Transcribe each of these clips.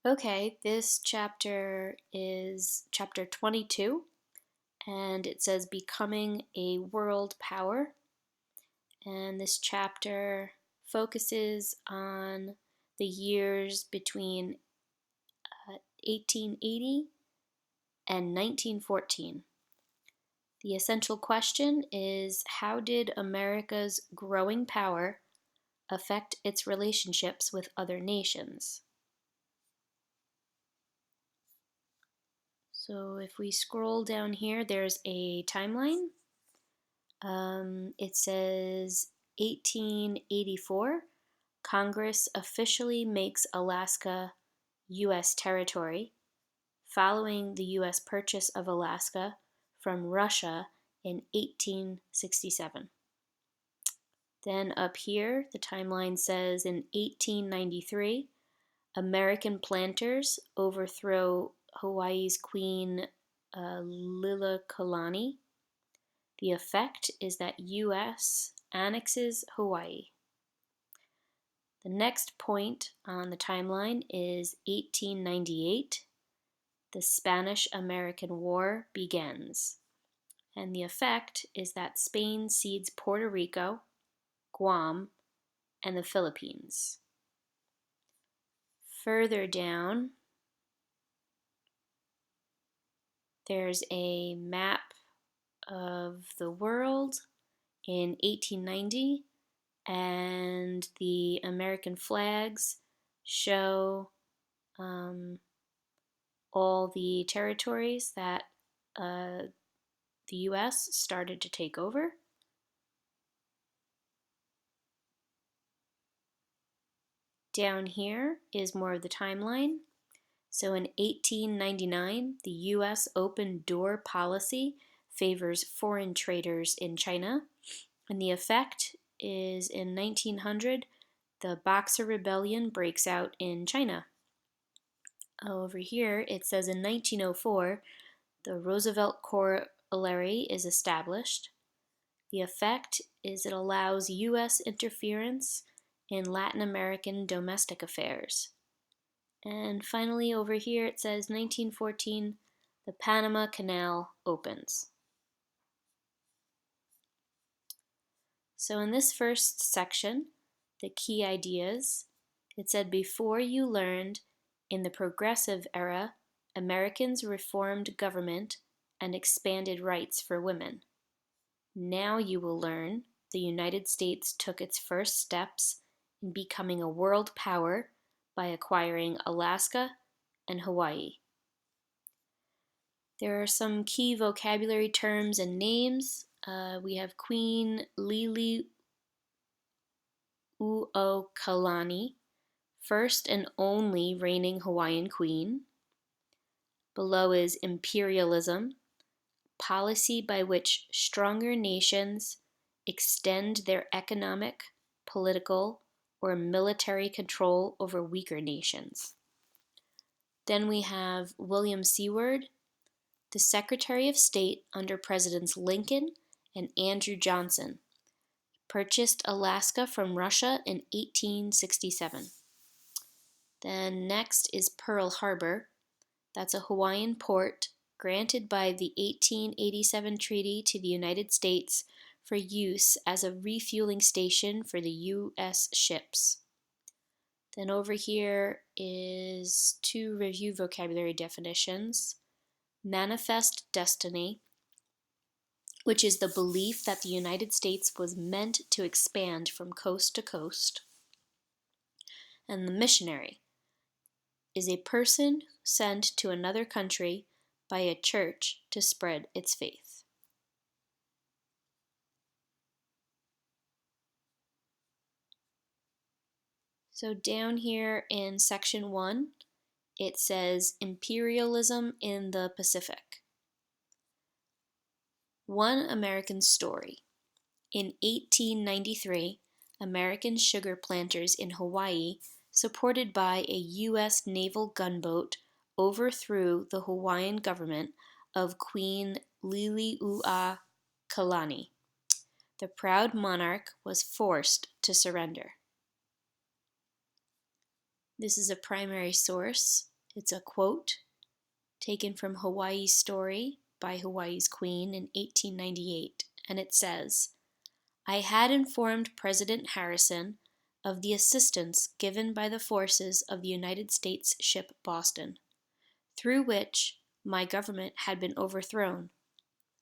Okay, this chapter is chapter 22, and it says Becoming a World Power. And this chapter focuses on the years between 1880 and 1914. The essential question is, how did America's growing power affect its relationships with other nations? So if we scroll down here, there's a timeline. It says 1884, Congress officially makes Alaska U.S. territory, following the U.S. purchase of Alaska from Russia in 1867. Then up here, the timeline says in 1893, American planters overthrow Hawaii's Queen Liliuokalani. The effect is that U.S. annexes Hawaii. The next point on the timeline is 1898. The Spanish-American War begins, and the effect is that Spain cedes Puerto Rico, Guam, and the Philippines. Further down, there's a map of the world in 1890, and the American flags show all the territories that the U.S. started to take over. Down here is more of the timeline. So in 1899, the U.S. open door policy favors foreign traders in China, and the effect is in 1900, the Boxer Rebellion breaks out in China. Over here, it says in 1904, the Roosevelt Corollary is established. The effect is it allows U.S. interference in Latin American domestic affairs. And finally, over here, it says 1914, the Panama Canal opens. So in this first section, the key ideas, it said before you learned in the Progressive Era, Americans reformed government and expanded rights for women. Now you will learn the United States took its first steps in becoming a world power by acquiring Alaska and Hawaii. There are some key vocabulary terms and names. We have Queen Liliuokalani, first and only reigning Hawaiian queen. Below is imperialism, policy by which stronger nations extend their economic, political, or military control over weaker nations. Then we have William Seward, the Secretary of State under Presidents Lincoln and Andrew Johnson, purchased Alaska from Russia in 1867. Then next is Pearl Harbor. That's a Hawaiian port granted by the 1887 treaty to the United States for use as a refueling station for the U.S. ships. Then over here is to review vocabulary definitions. Manifest destiny, which is the belief that the United States was meant to expand from coast to coast. And the missionary is a person sent to another country by a church to spread its faith. So down here in section 1, it says imperialism in the Pacific. One American story. In 1893, American sugar planters in Hawaii, supported by a U.S. naval gunboat, overthrew the Hawaiian government of Queen Liliuokalani. The proud monarch was forced to surrender. This is a primary source It's a quote taken from Hawaii's Story by Hawaii's Queen in 1898, and it says, "I had informed President Harrison of the assistance given by the forces of the United States ship Boston, through which my government had been overthrown.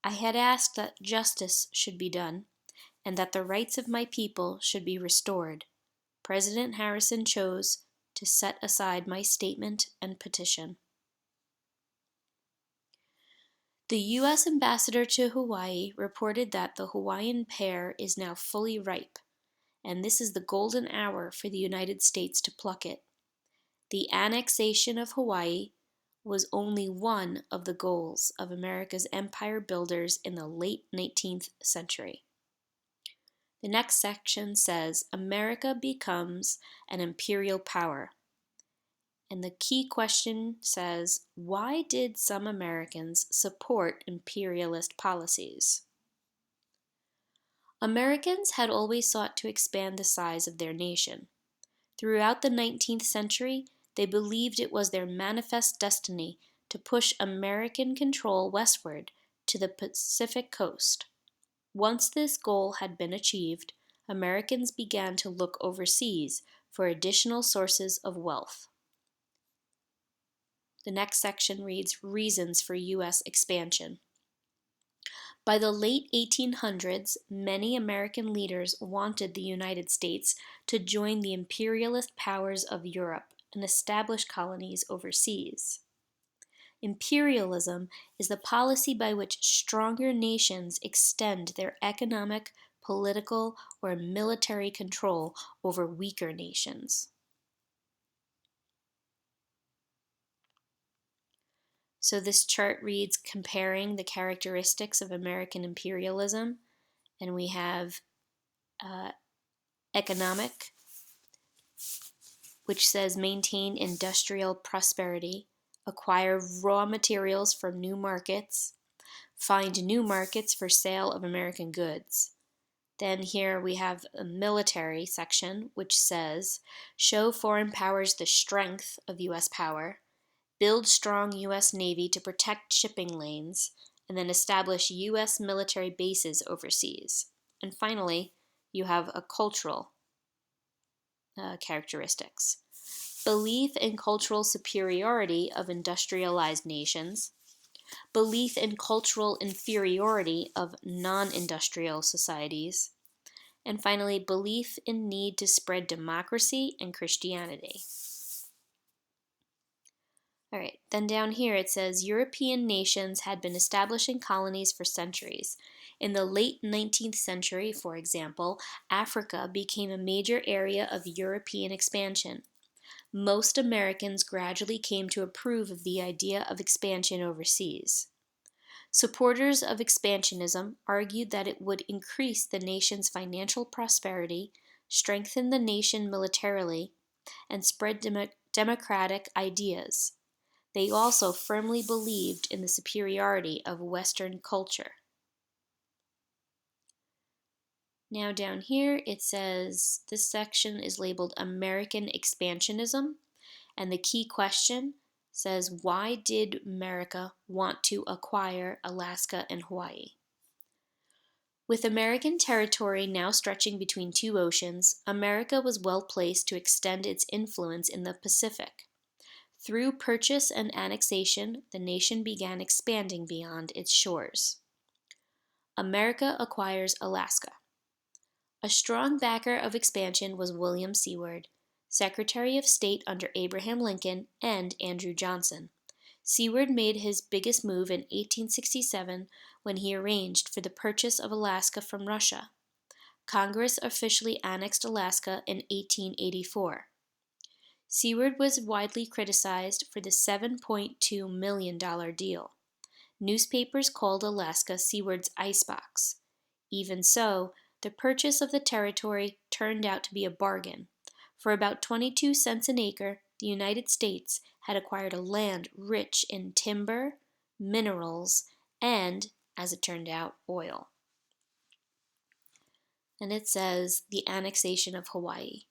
I had asked that justice should be done, and that the rights of my people should be restored. President Harrison chose to set aside my statement and petition." The U.S. ambassador to Hawaii reported that the Hawaiian pear is now fully ripe, and this is the golden hour for the United States to pluck it. The annexation of Hawaii was only one of the goals of America's empire builders in the late 19th century. The next section says America becomes an imperial power. And the key question says, why did some Americans support imperialist policies? Americans had always sought to expand the size of their nation. Throughout the 19th century, they believed it was their manifest destiny to push American control westward to the Pacific coast. Once this goal had been achieved, Americans began to look overseas for additional sources of wealth. The next section reads Reasons for U.S. Expansion. By the late 1800s, many American leaders wanted the United States to join the imperialist powers of Europe and establish colonies overseas. Imperialism is the policy by which stronger nations extend their economic, political, or military control over weaker nations. So this chart reads comparing the characteristics of American imperialism, and we have economic, which says maintain industrial prosperity, acquire raw materials from new markets, find new markets for sale of American goods. Then here we have a military section, which says show foreign powers the strength of U.S. power, build strong U.S. Navy to protect shipping lanes, and then establish U.S. military bases overseas. And finally, you have a cultural characteristics. Belief in cultural superiority of industrialized nations, belief in cultural inferiority of non-industrial societies, and finally, belief in need to spread democracy and Christianity. All right, then down here it says European nations had been establishing colonies for centuries. In the late 19th century, for example, Africa became a major area of European expansion. Most Americans gradually came to approve of the idea of expansion overseas. Supporters of expansionism argued that it would increase the nation's financial prosperity, strengthen the nation militarily, and spread democratic ideas. They also firmly believed in the superiority of Western culture. Now down here it says this section is labeled American Expansionism, and the key question says why did America want to acquire Alaska and Hawaii? With American territory now stretching between two oceans, America was well placed to extend its influence in the Pacific. Through purchase and annexation, the nation began expanding beyond its shores. America acquires Alaska. A strong backer of expansion was William Seward, Secretary of State under Abraham Lincoln and Andrew Johnson. Seward made his biggest move in 1867 when he arranged for the purchase of Alaska from Russia. Congress officially annexed Alaska in 1884. Seward was widely criticized for the $7.2 million deal. Newspapers called Alaska Seward's icebox. Even so, the purchase of the territory turned out to be a bargain. For about 22 cents an acre, the United States had acquired a land rich in timber, minerals, and, as it turned out, oil. And it says the annexation of Hawaii.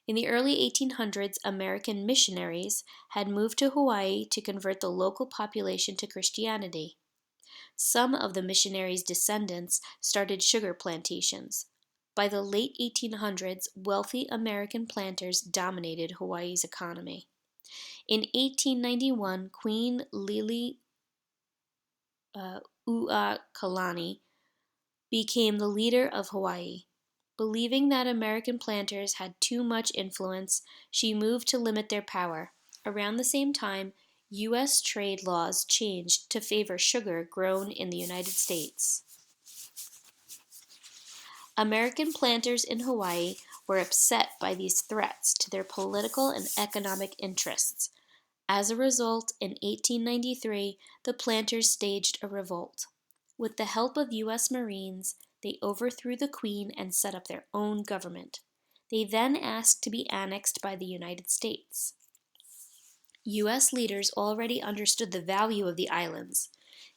In the early 1800s, American missionaries had moved to Hawaii to convert the local population to Christianity. Some of the missionaries' descendants started sugar plantations. By the late 1800s, wealthy American planters dominated Hawaii's economy. In 1891, Queen Lili Uakalani became the leader of Hawaii. Believing that American planters had too much influence, she moved to limit their power. Around the same time, U.S. trade laws changed to favor sugar grown in the United States. American planters in Hawaii were upset by these threats to their political and economic interests. As a result, in 1893, the planters staged a revolt. With the help of U.S. Marines, they overthrew the Queen and set up their own government. They then asked to be annexed by the United States. U.S. leaders already understood the value of the islands.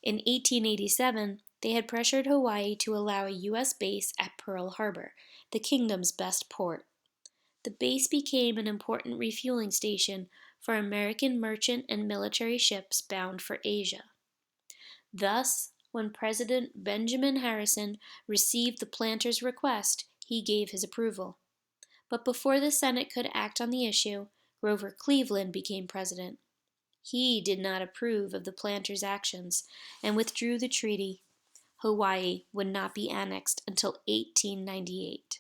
In 1887, they had pressured Hawaii to allow a U.S. base at Pearl Harbor, the kingdom's best port. The base became an important refueling station for American merchant and military ships bound for Asia. Thus, when President Benjamin Harrison received the planters' request, he gave his approval. But before the Senate could act on the issue, Grover Cleveland became president. He did not approve of the planters' actions and withdrew the treaty. Hawaii would not be annexed until 1898.